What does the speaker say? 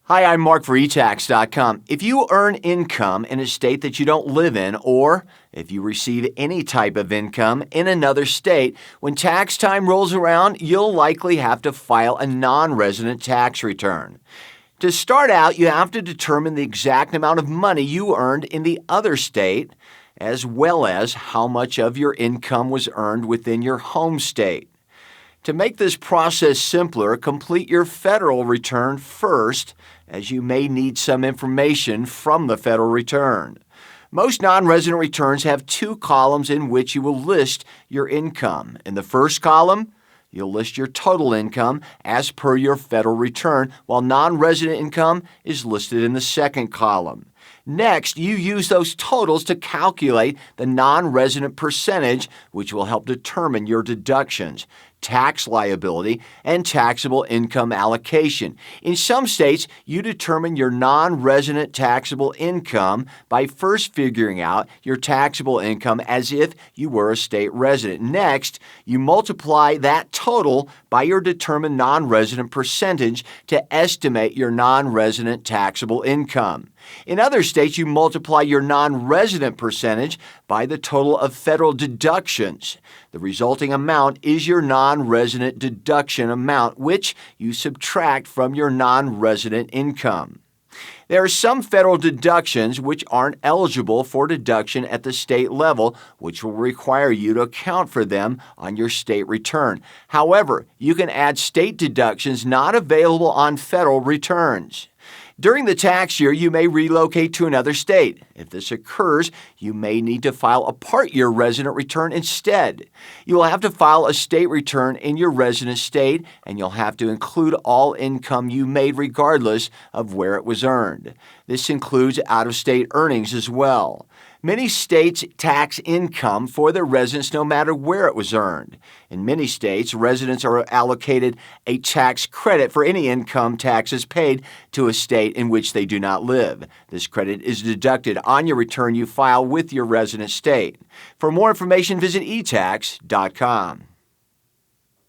Hi, I'm Mark for eTax.com. If you earn income in a state that you don't live in, or if you receive any type of income in another state, when tax time rolls around, you'll likely have to file a non-resident tax return. To start out, you have to determine the exact amount of money you earned in the other state, as well as how much of your income was earned within your home state. To make this process simpler, complete your federal return first, as you may need some information from the federal return. Most non-resident returns have two columns in which you will list your income. In the first column, you'll list your total income as per your federal return, while non-resident income is listed in the second column. Next, you use those totals to calculate the non-resident percentage, which will help determine your deductions, tax liability, and taxable income allocation. In some states, you determine your non-resident taxable income by first figuring out your taxable income as if you were a state resident. Next, you multiply that total by your determined non-resident percentage to estimate your non-resident taxable income. In other states, you multiply your non-resident percentage by the total of federal deductions. The resulting amount is your non-resident deduction amount, which you subtract from your non-resident income. There are some federal deductions which aren't eligible for deduction at the state level, which will require you to account for them on your state return. However, you can add state deductions not available on federal returns. During the tax year, you may relocate to another state. If this occurs, you may need to file a part-year resident return instead. You will have to file a state return in your resident state, and you'll have to include all income you made regardless of where it was earned. This includes out-of-state earnings as well. Many states tax income for their residents no matter where it was earned. In many states, residents are allocated a tax credit for any income taxes paid to a state in which they do not live. This credit is deducted on your return you file with your resident state. For more information, visit eTax.com.